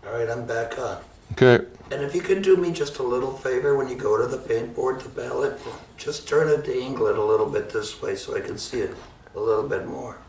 All right, I'm back on. Okay. And if you can do me just a little favor when you go to the paint board, the palette, just turn it to angle it a little bit this way so I can see it a little bit more.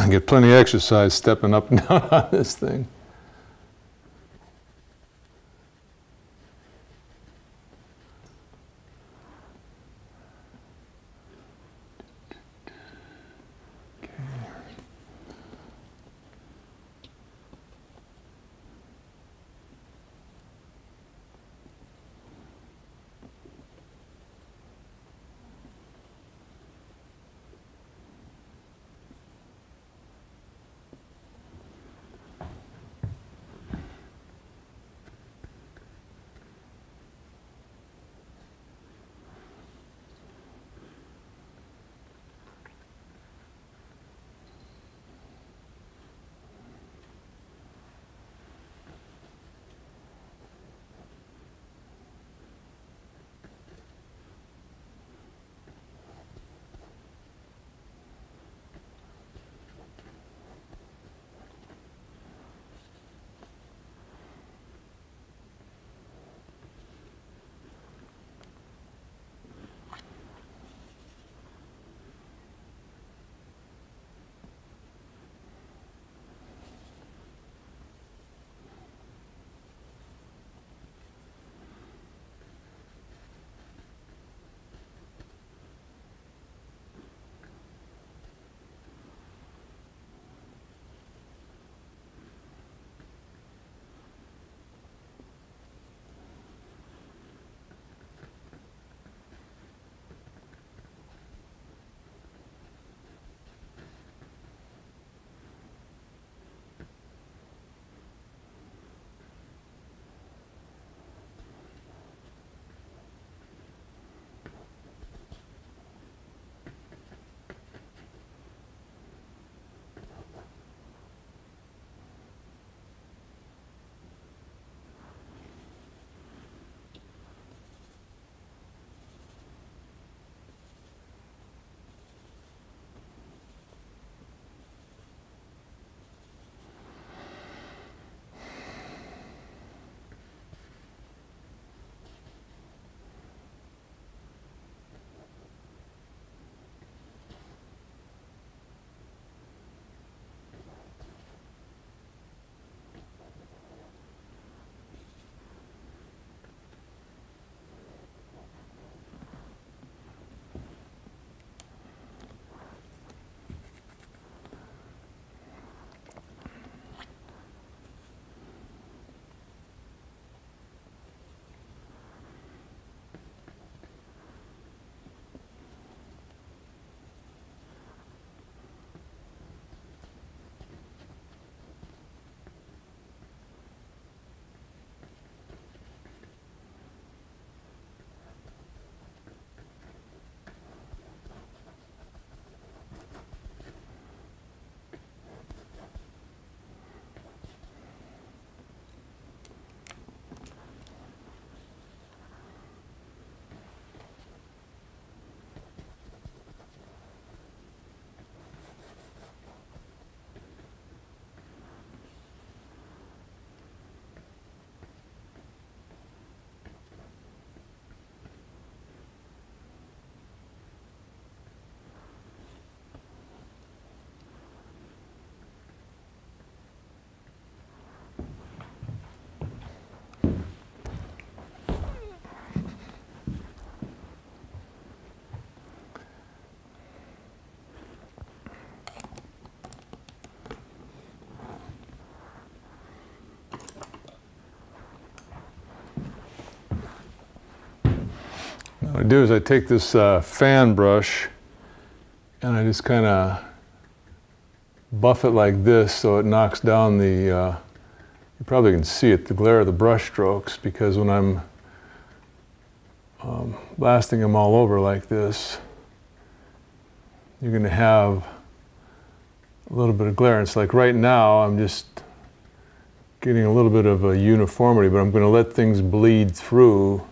Get plenty of exercise stepping up and down on this thing. What I do is I take this fan brush and I just kind of buff it like this so it knocks down the, you probably can see it, the glare of the brush strokes, because when I'm blasting them all over like this, you're going to have a little bit of glare. It's like right now I'm just getting a little bit of a uniformity, but I'm going to let things bleed through.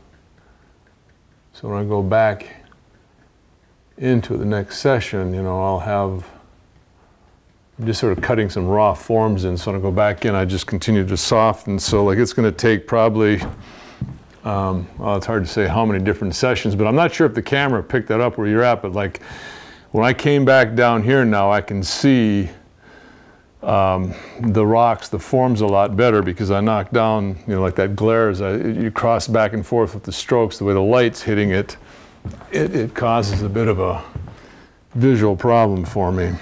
So when I go back into the next session, you know, I'll have, I'm just sort of cutting some raw forms in. So when I go back in, I just continue to soften. So like it's going to take probably, well, it's hard to say how many different sessions, but I'm not sure if the camera picked that up where you're at, but like when I came back down here now, I can see the rocks, the forms a lot better because I knocked down, you know, like that glare as you cross back and forth with the strokes, the way the light's hitting it, it causes a bit of a visual problem for me.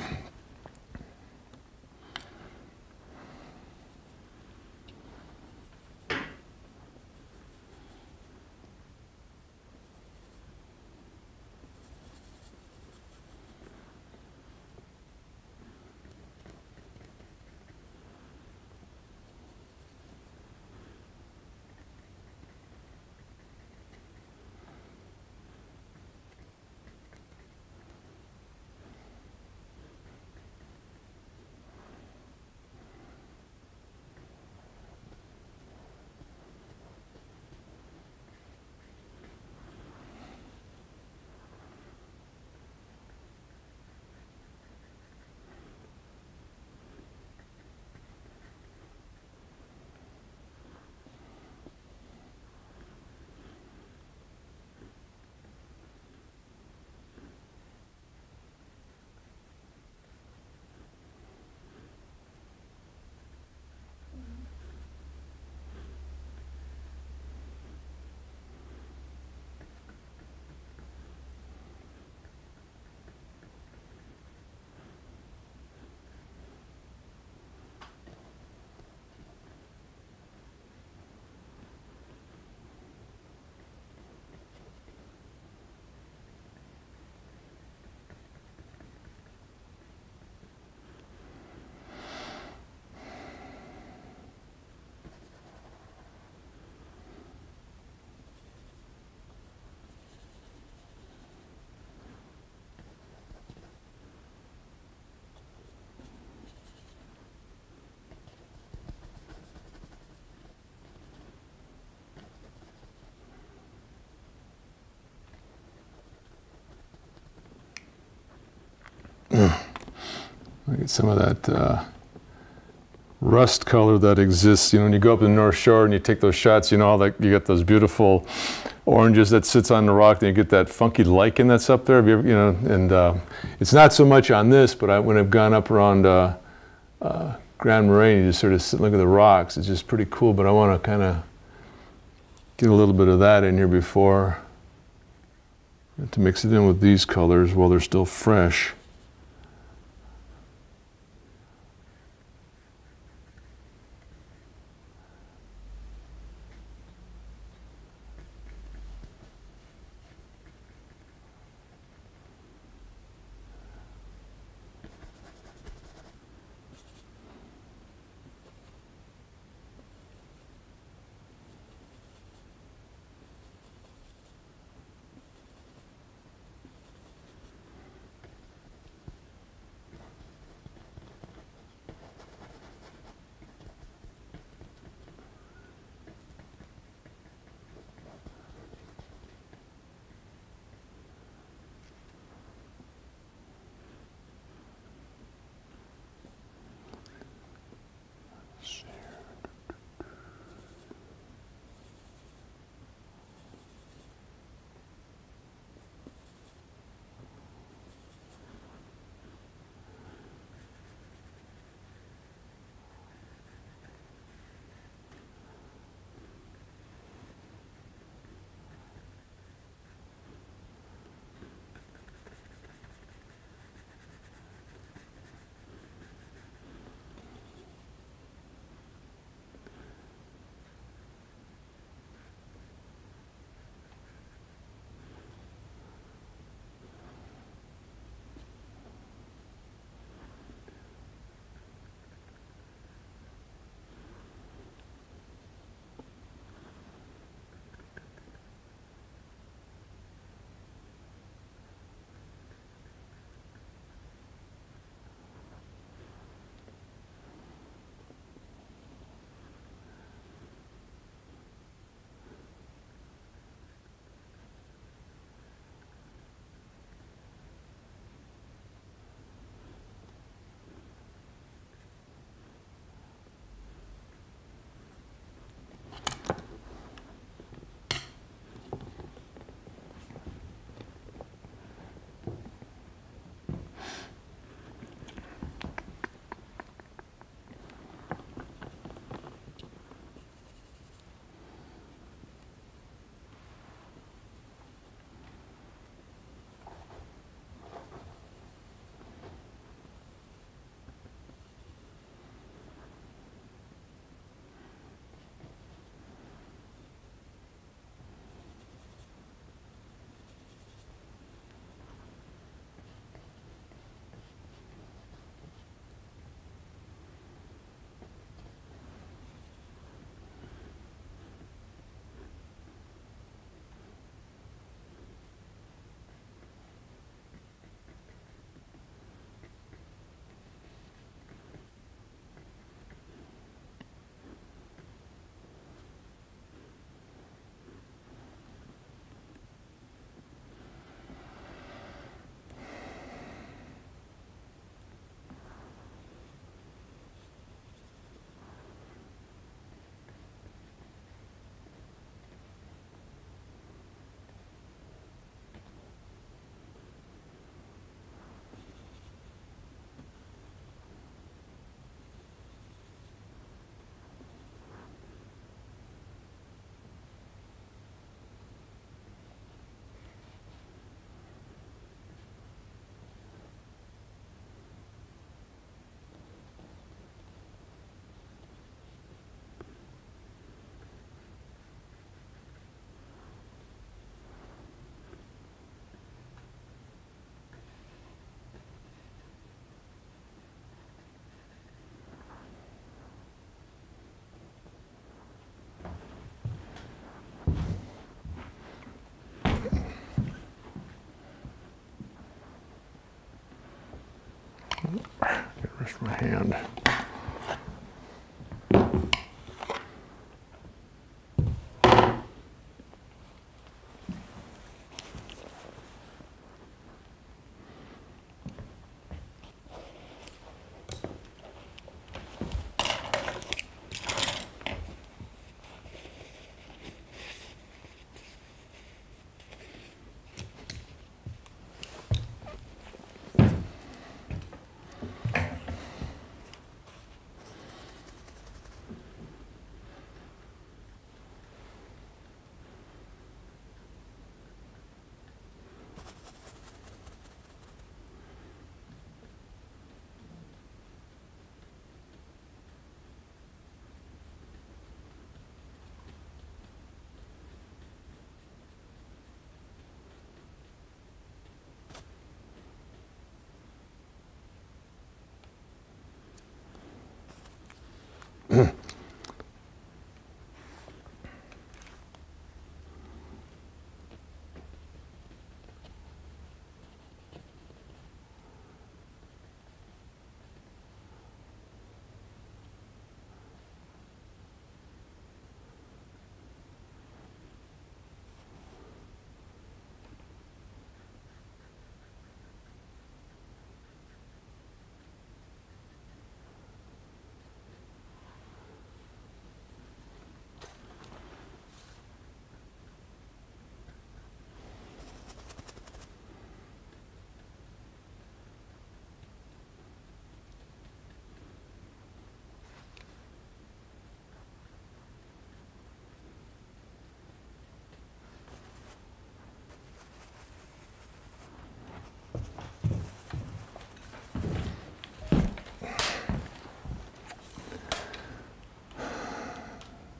I get some of that rust color that exists. You know, when you go up to the North Shore and you take those shots, you know, all that, you get those beautiful oranges that sits on the rock, then you get that funky lichen that's up there. Have you ever, you know, and it's not so much on this, but when I've gone up around Grand Moraine, you just sort of sit and look at the rocks. It's just pretty cool, but I want to kind of get a little bit of that in here before, to mix it in with these colors while they're still fresh. Rest my hand.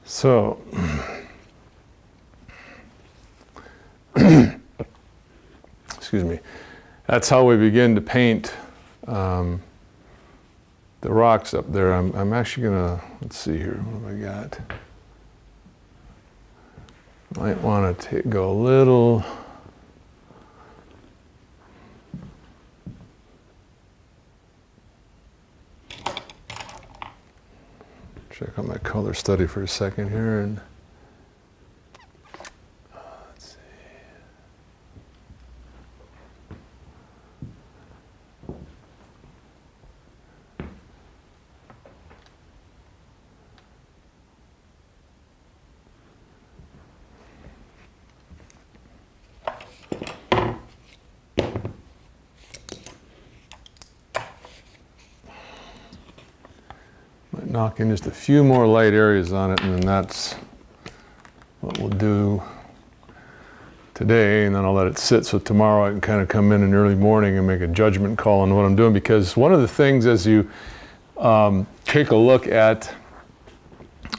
So, excuse me, that's how we begin to paint the rocks up there. I'm actually gonna, let's see here, what have I got? Might want to go a little, check out my color study for a second here, and let's see. Knock in just a few more light areas on it, and then that's what we'll do today, and then I'll let it sit so tomorrow I can kind of come in early morning and make a judgment call on what I'm doing, because one of the things as you take a look at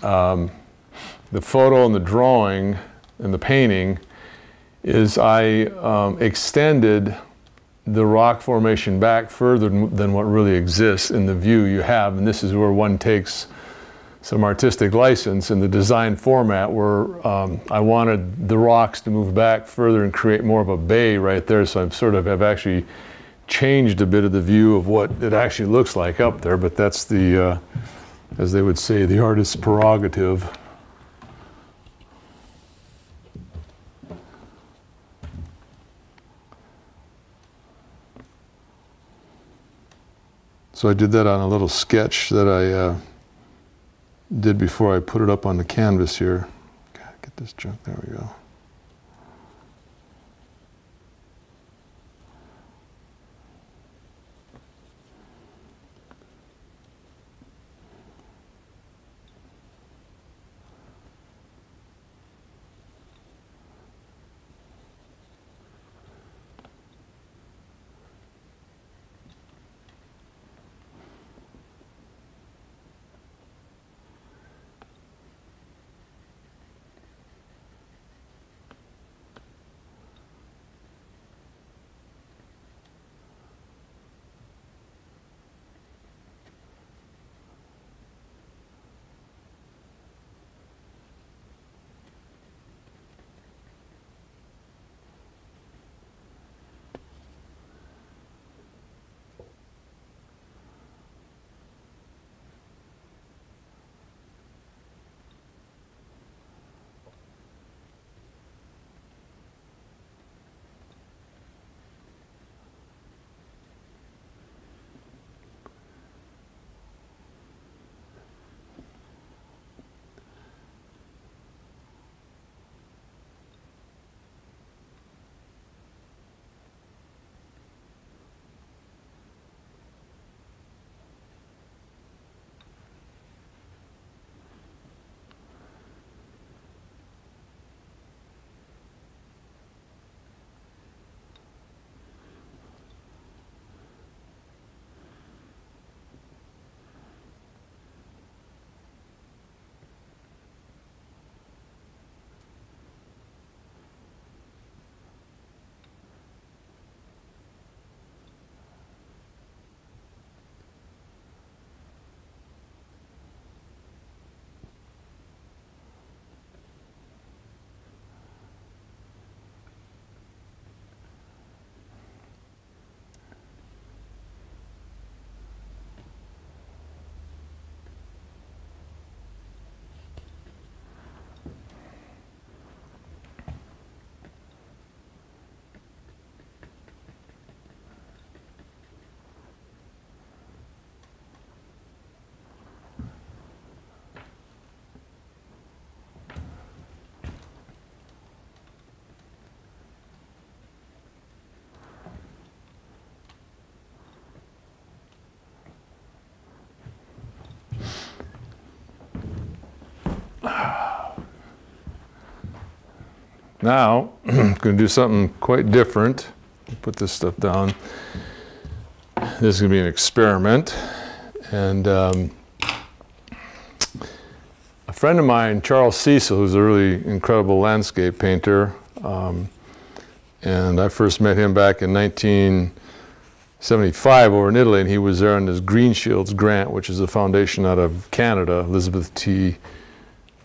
the photo and the drawing and the painting is I extended the rock formation back further than what really exists in the view you have. And this is where one takes some artistic license in the design format, where I wanted the rocks to move back further and create more of a bay right there. So I've actually changed a bit of the view of what it actually looks like up there, but that's the, as they would say, the artist's prerogative. So I did that on a little sketch that I did before I put it up on the canvas here. God, get this junk, there we go. Now, I'm going to do something quite different. Put this stuff down. This is going to be an experiment. And a friend of mine, Charles Cecil, who's a really incredible landscape painter, and I first met him back in 1975 over in Italy, and he was there on this Green Shields grant, which is a foundation out of Canada, Elizabeth T.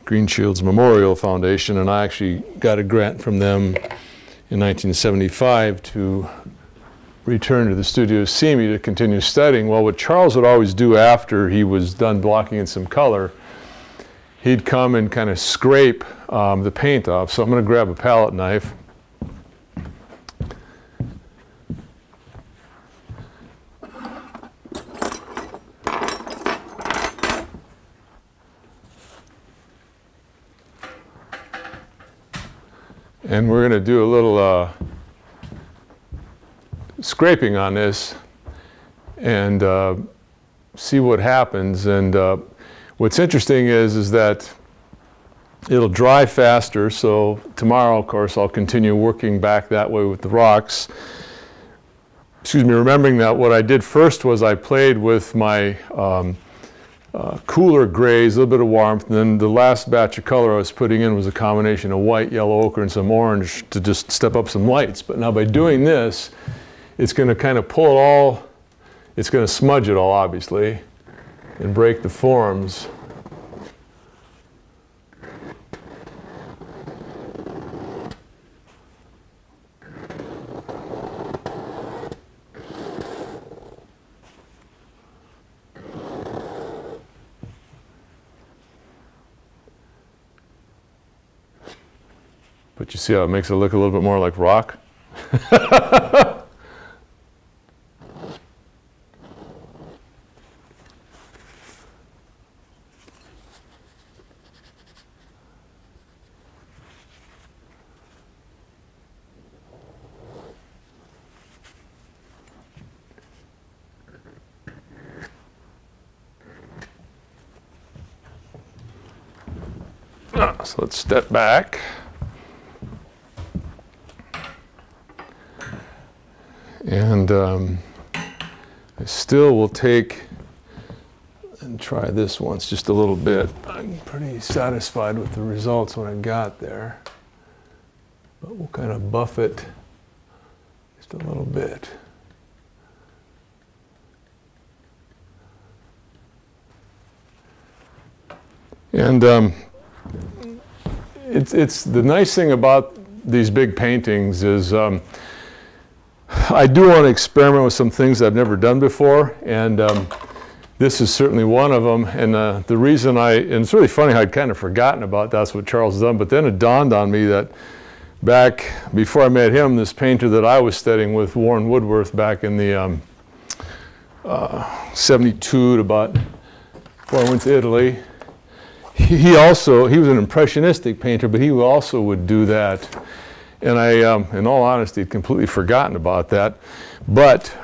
Green Shields Memorial Foundation, and I actually got a grant from them in 1975 to return to the studio see me to continue studying. Well, what Charles would always do after he was done blocking in some color, he'd come and kind of scrape the paint off. So I'm going to grab a palette knife. And we're going to do a little scraping on this and see what happens. And what's interesting is that it'll dry faster. So tomorrow, of course, I'll continue working back that way with the rocks. Excuse me, remembering that what I did first was I played with my cooler grays, a little bit of warmth, and then the last batch of color I was putting in was a combination of white, yellow ochre, and some orange to just step up some lights. But now by doing this, it's going to kind of pull it all, it's going to smudge it all, obviously, and break the forms. But you see how it makes it look a little bit more like rock? So let's step back. And I still will take and try this once just a little bit. I'm pretty satisfied with the results when I got there. But we'll kind of buff it just a little bit. And it's the nice thing about these big paintings is I do want to experiment with some things I've never done before, and this is certainly one of them. And the reason and it's really funny how I'd kind of forgotten about that's what Charles has done, but then it dawned on me that back before I met him, this painter that I was studying with, Warren Woodworth, back in the 72 to about before I went to Italy, he was an impressionistic painter, but he also would do that. And I, in all honesty, had completely forgotten about that. But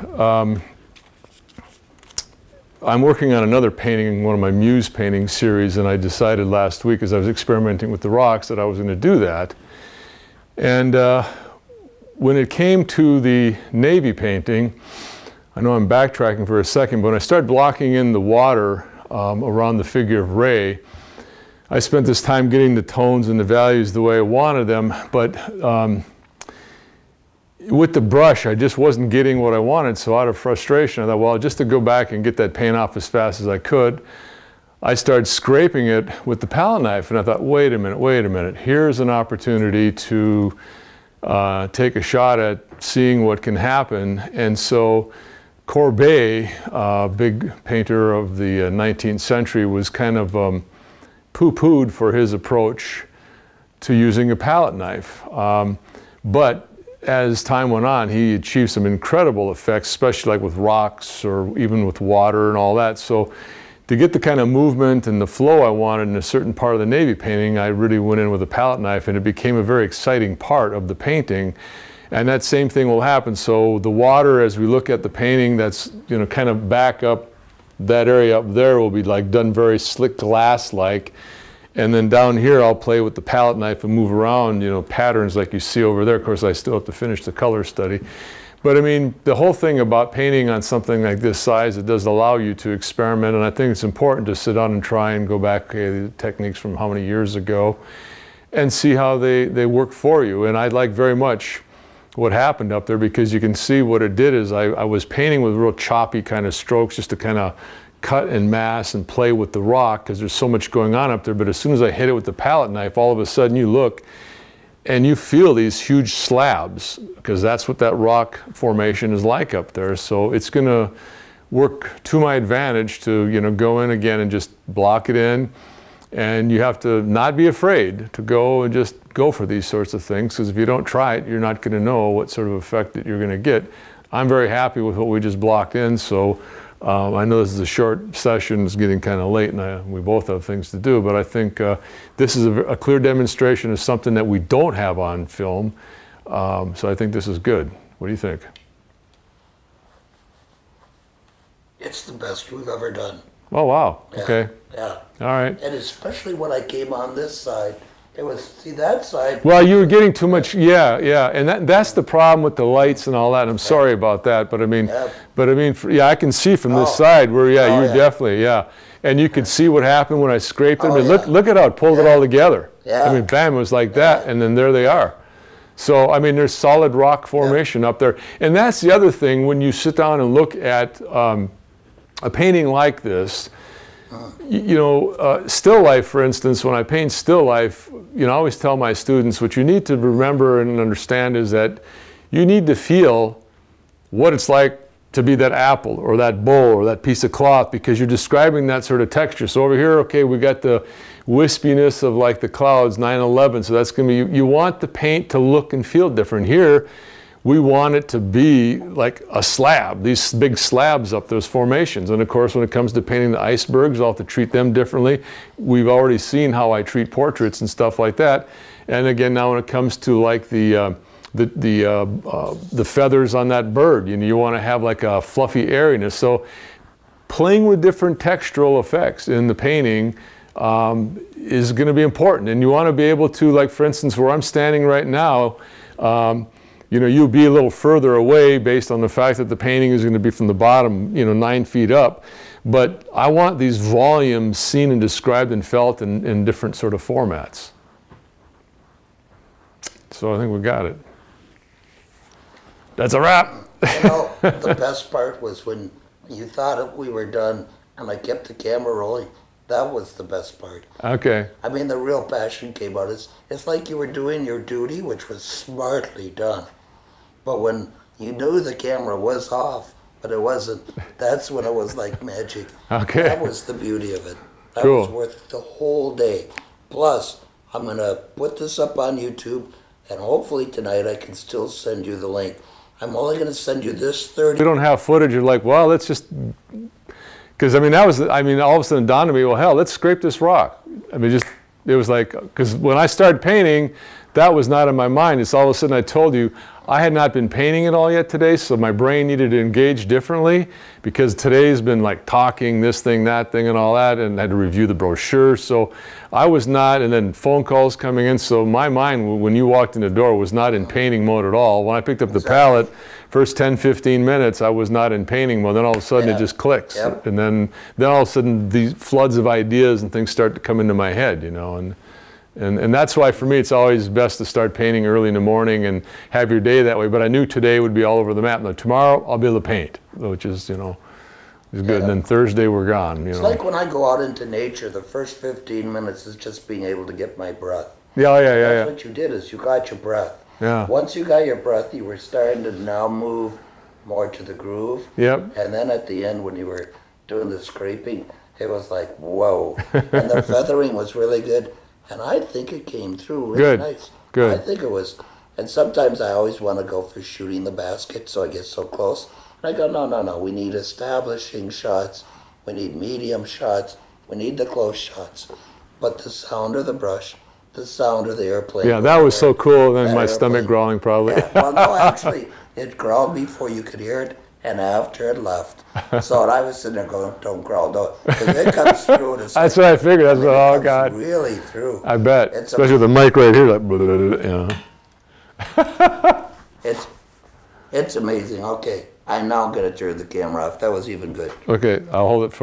I'm working on another painting, one of my Muse painting series, and I decided last week as I was experimenting with the rocks that I was going to do that. And when it came to the Navy painting, I know I'm backtracking for a second, but when I started blocking in the water around the figure of Ray, I spent this time getting the tones and the values the way I wanted them, but with the brush, I just wasn't getting what I wanted, so out of frustration, I thought, well, just to go back and get that paint off as fast as I could, I started scraping it with the palette knife, and I thought, wait a minute, here's an opportunity to take a shot at seeing what can happen. And so Courbet, a big painter of the 19th century, was kind of poo-pooed for his approach to using a palette knife. But as time went on, he achieved some incredible effects, especially like with rocks or even with water and all that. So to get the kind of movement and the flow I wanted in a certain part of the Navy painting, I really went in with a palette knife, and it became a very exciting part of the painting. And that same thing will happen. So the water, as we look at the painting, that's, you know, kind of back up, that area up there will be like done very slick glass-like. And then down here, I'll play with the palette knife and move around, you know, patterns like you see over there. Of course, I still have to finish the color study. But I mean, the whole thing about painting on something like this size, it does allow you to experiment. And I think it's important to sit down and try and go back the techniques from how many years ago and see how they work for you. And I like very much what happened up there, because you can see what it did is I was painting with real choppy kind of strokes just to kind of cut and mass and play with the rock because there's so much going on up there. But as soon as I hit it with the palette knife, all of a sudden you look and you feel these huge slabs, because that's what that rock formation is like up there. So it's going to work to my advantage to, you know, go in again and just block it in. And you have to not be afraid to go and just go for these sorts of things, because if you don't try it, you're not going to know what sort of effect that you're going to get. I'm very happy with what we just blocked in. So I know this is a short session, it's getting kind of late, and we both have things to do, but I think this is a clear demonstration of something that we don't have on film. So I think this is good. What do you think? It's the best we've ever done. Oh, wow. Yeah, okay. Yeah. All right. And especially when I came on this side, it was, see that side? Well, you were getting too much, yeah, and that's the problem with the lights and all that. And I'm sorry about that, but I mean, yeah, I can see from this side where, yeah, you're definitely, and you could see what happened when I scraped it. I mean, look at how it pulled it all together. Yeah. I mean, bam, it was like that, and then there they are. So, I mean, there's solid rock formation up there. And that's the other thing, when you sit down and look at a painting like this, you know, still life, for instance, when I paint still life, you know, I always tell my students, what you need to remember and understand is that you need to feel what it's like to be that apple or that bowl or that piece of cloth, because you're describing that sort of texture. So over here, okay, we got the wispiness of like the clouds, 9/11, so that's going to be, you want the paint to look and feel different. Here, we want it to be like a slab, these big slabs up those formations. And of course, when it comes to painting the icebergs, I'll have to treat them differently. We've already seen how I treat portraits and stuff like that. And again, now when it comes to like the feathers on that bird, you know, you want to have like a fluffy airiness. So playing with different textural effects in the painting is going to be important. And you want to be able to, like for instance, where I'm standing right now, you know, you'll be a little further away based on the fact that the painting is going to be from the bottom, you know, 9 feet up. But I want these volumes seen and described and felt in different sort of formats. So I think we got it. That's a wrap. You know, the best part was when you thought we were done and I kept the camera rolling. That was the best part. Okay. I mean, the real passion came out. It's like you were doing your duty, which was smartly done. But when you knew the camera was off, but it wasn't, that's when it was like magic. Okay. That was the beauty of it. That Cool. was worth the whole day. Plus, I'm going to put this up on YouTube, and hopefully tonight I can still send you the link. I'm only going to send you this 30. We don't have footage. You're like, well, let's just, because I mean, that was, I mean, all of a sudden it dawned on me, well, hell, let's scrape this rock. I mean, just, it was like, because when I started painting, that was not in my mind. It's all of a sudden I told you, I had not been painting it all yet today, so my brain needed to engage differently, because today's been like talking, this thing, that thing, and all that, and I had to review the brochure. So I was not, and then phone calls coming in. So my mind, when you walked in the door, was not in painting mode at all. When I picked up the palette, first 10, 15 minutes, I was not in painting mode. Then all of a sudden it just clicks. Yep. And then all of a sudden these floods of ideas and things start to come into my head, you know. And that's why for me it's always best to start painting early in the morning and have your day that way. But I knew today would be all over the map. Now tomorrow I'll be able to paint, which is, you know, is good. And then Thursday we're gone, you It's know. like when I go out into nature, the first 15 minutes is just being able to get my breath. Yeah. That's what you did, is you got your breath. Yeah. Once you got your breath, you were starting to now move more to the groove. Yep. And then at the end, when you were doing the scraping, it was like, whoa. And the feathering was really good. And I think it came through really nice. Good. I think it was. And sometimes I always want to go for shooting the basket, so I get so close. And I go, no. We need establishing shots. We need medium shots. We need the close shots. But the sound of the brush, the sound of the airplane. Yeah, that was so cool. Then my airplane. stomach growling probably. Yeah. Well, no, actually, it growled before you could hear it. and after it left. So I was sitting there going, don't crawl, don't. Because it comes through. And That's what I figured. That's what, oh, comes God. really through. I bet. It's especially with the mic right here, like, blah, blah, blah, you know. It's amazing. Okay, I'm now going to turn the camera off. That was even good. Okay, I'll hold it for